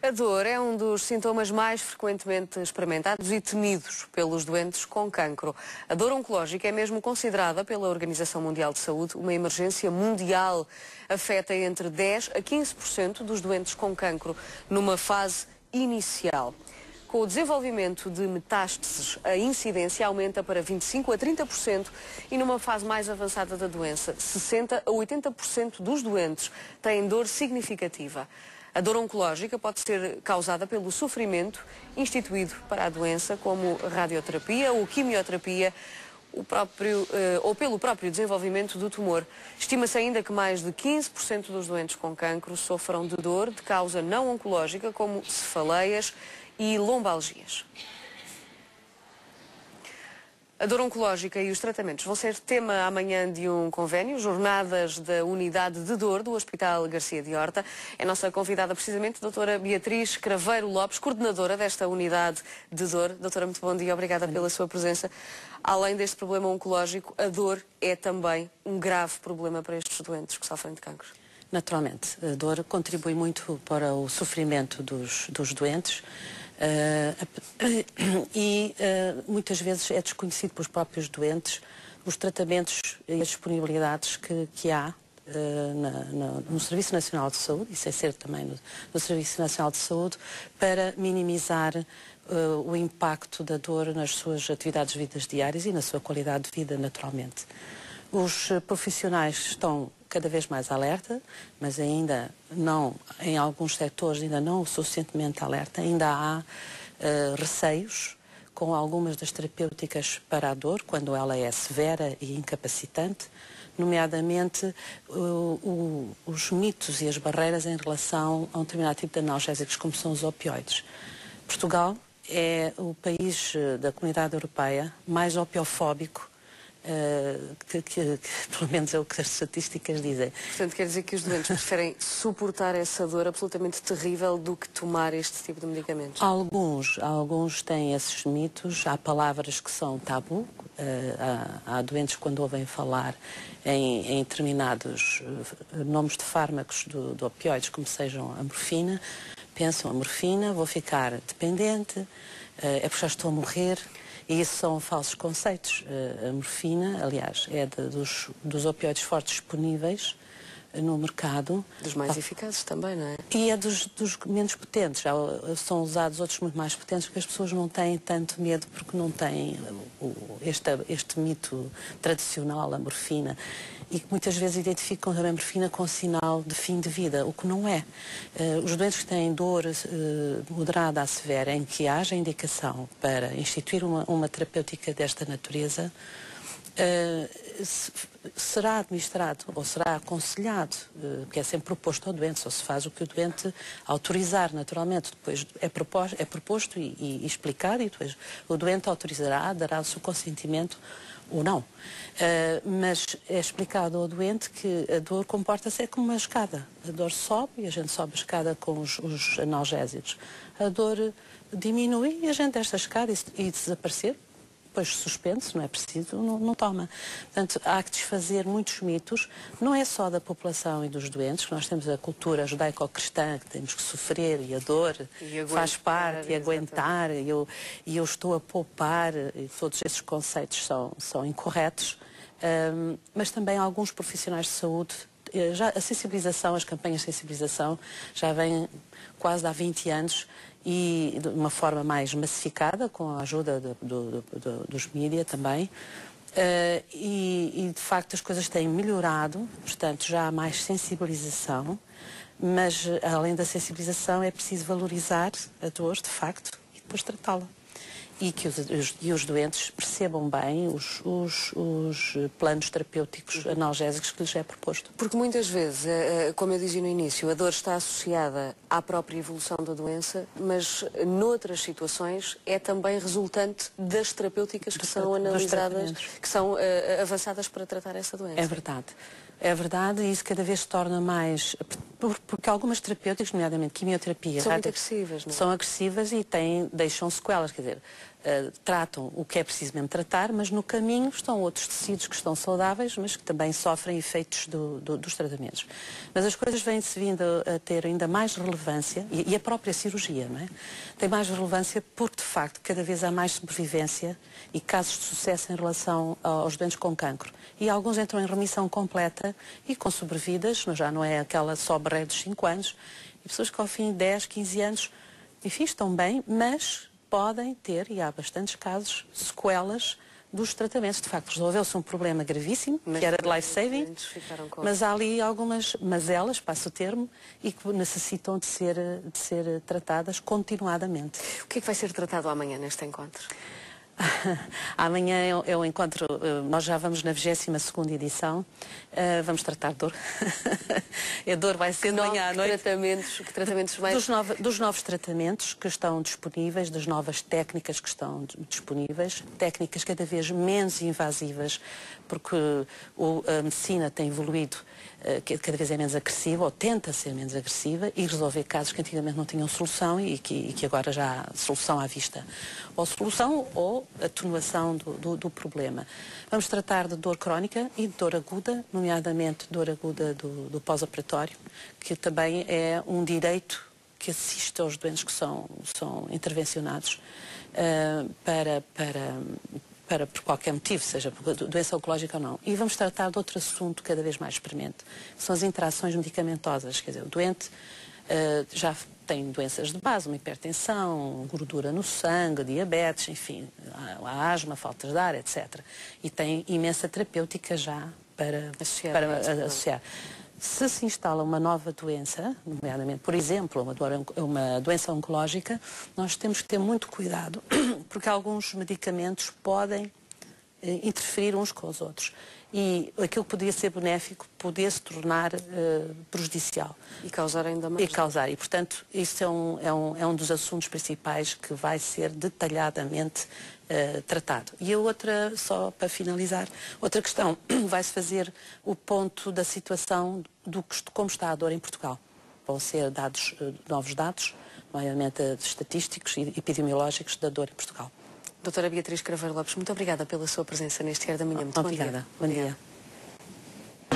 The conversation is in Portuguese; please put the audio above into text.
A dor é um dos sintomas mais frequentemente experimentados e temidos pelos doentes com cancro. A dor oncológica é mesmo considerada pela Organização Mundial de Saúde uma emergência mundial. Afeta entre 10 a 15% dos doentes com cancro numa fase inicial. Com o desenvolvimento de metástases, a incidência aumenta para 25 a 30% e numa fase mais avançada da doença, 60 a 80% dos doentes têm dor significativa. A dor oncológica pode ser causada pelo sofrimento instituído para a doença, como radioterapia ou quimioterapia, ou pelo próprio desenvolvimento do tumor. Estima-se ainda que mais de 15% dos doentes com cancro sofram de dor de causa não oncológica, como cefaleias e lombalgias. A dor oncológica e os tratamentos vão ser tema amanhã de um convênio, Jornadas da Unidade de Dor do Hospital Garcia de Horta. É nossa convidada precisamente, a doutora Beatriz Craveiro Lopes, coordenadora desta Unidade de Dor. Doutora, muito bom dia, obrigada pela sua presença. Além deste problema oncológico, a dor é também um grave problema para estes doentes que sofrem de cancro. Naturalmente, a dor contribui muito para o sofrimento dos doentes. Muitas vezes é desconhecido pelos próprios doentes os tratamentos e as disponibilidades que há no Serviço Nacional de Saúde, e sem ser também no Serviço Nacional de Saúde, para minimizar o impacto da dor nas suas atividades de vidas diárias e na sua qualidade de vida, naturalmente. Os profissionais estão cada vez mais alerta, mas ainda não, em alguns setores, ainda não o suficientemente alerta. Ainda há receios com algumas das terapêuticas para a dor, quando ela é severa e incapacitante, nomeadamente os mitos e as barreiras em relação a um determinado tipo de analgésicos, como são os opioides. Portugal é o país da Comunidade Europeia mais opiofóbico, pelo menos é o que as estatísticas dizem. Portanto, quer dizer que os doentes preferem suportar essa dor absolutamente terrível do que tomar este tipo de medicamentos? Alguns têm esses mitos, há palavras que são tabu, há doentes quando ouvem falar em determinados nomes de fármacos de opioides, como sejam a morfina, pensam a morfina, vou ficar dependente, é porque já estou a morrer. E isso são falsos conceitos. A morfina, aliás, é dos opioides fortes disponíveis no mercado. Dos mais eficazes também, não é? E é dos menos potentes. Já são usados outros muito mais potentes, porque as pessoas não têm tanto medo, porque não têm este mito tradicional, a morfina, e que muitas vezes identificam também a morfina com sinal de fim de vida, o que não é. Os doentes que têm dor moderada a severa, em que haja indicação para instituir uma terapêutica desta natureza, será administrado ou será aconselhado, que é sempre proposto ao doente, só se faz o que o doente autorizar, naturalmente. Depois é proposto e explicado, e depois o doente autorizará, dará o seu consentimento ou não. Mas é explicado ao doente que a dor comporta-se como uma escada. A dor sobe e a gente sobe a escada com os analgésicos. A dor diminui e a gente desce a escada e desaparecer. Depois suspende-se, não é preciso, não toma. Portanto, há que desfazer muitos mitos, não é só da população e dos doentes, que nós temos a cultura judaico-cristã, que temos que sofrer, e a dor faz parte, e aguentar, e eu estou a poupar, e todos esses conceitos são incorretos, mas também alguns profissionais de saúde, a sensibilização, as campanhas de sensibilização já vêm quase há 20 anos, e de uma forma mais massificada, com a ajuda dos mídias também. E de facto as coisas têm melhorado, portanto já há mais sensibilização, mas além da sensibilização é preciso valorizar a dor, de facto, e depois tratá-la. E que os doentes percebam bem os planos terapêuticos analgésicos que lhes é proposto. Porque muitas vezes, como eu dizia no início, a dor está associada à própria evolução da doença, mas noutras situações é também resultante das terapêuticas que são analisadas, que são avançadas para tratar essa doença. É verdade. É verdade, e isso cada vez se torna mais Porque algumas terapêuticas, nomeadamente quimioterapia, são muito agressivas, não é? São agressivas e deixam sequelas, quer dizer, tratam o que é preciso mesmo tratar, mas no caminho estão outros tecidos que estão saudáveis, mas que também sofrem efeitos dos tratamentos. Mas as coisas vêm-se vindo a ter ainda mais relevância, e a própria cirurgia, não é? Tem mais relevância porque, de facto, cada vez há mais sobrevivência e casos de sucesso em relação aos doentes com cancro. E alguns entram em remissão completa e com sobrevidas, já não é aquela só barreira dos 5 anos, e pessoas que ao fim de 10, 15 anos, enfim, estão bem, mas podem ter, e há bastantes casos, sequelas dos tratamentos. De facto, resolveu-se um problema gravíssimo, que era de life-saving, mas há ali algumas mazelas, passo o termo, e que necessitam de ser tratadas continuadamente. O que é que vai ser tratado amanhã neste encontro? Amanhã é o encontro, nós já vamos na 22ª edição, vamos tratar dor. A dor vai ser de manhã à noite. Que tratamentos mais... Dos novos tratamentos que estão disponíveis, das novas técnicas que estão disponíveis, técnicas cada vez menos invasivas, porque a medicina tem evoluído, cada vez é menos agressiva, ou tenta ser menos agressiva, e resolver casos que antigamente não tinham solução e que agora já há solução à vista. Ou solução ou atenuação do problema. Vamos tratar de dor crónica e de dor aguda, nomeadamente dor aguda do pós-operatório, que também é um direito que assiste aos doentes que são intervencionados por qualquer motivo, seja por doença oncológica ou não. E vamos tratar de outro assunto cada vez mais premente, que são as interações medicamentosas. Quer dizer, o doente já tem doenças de base, uma hipertensão, gordura no sangue, diabetes, enfim, a asma, faltas de ar, etc. E tem imensa terapêutica já para associar. Se se instala uma nova doença, nomeadamente, por exemplo, uma doença oncológica, nós temos que ter muito cuidado, porque alguns medicamentos podem interferir uns com os outros. E aquilo que podia ser benéfico podia se tornar prejudicial. E causar ainda mais. E, portanto, isso é um dos assuntos principais que vai ser detalhadamente tratado. E a outra, só para finalizar, outra questão, vai-se fazer o ponto da situação como está a dor em Portugal. Vão ser dados, novos dados, nomeadamente estatísticos e epidemiológicos da dor em Portugal. Doutora Beatriz Craveiro Lopes, muito obrigada pela sua presença neste Diário da Manhã. Muito obrigada. Bom dia.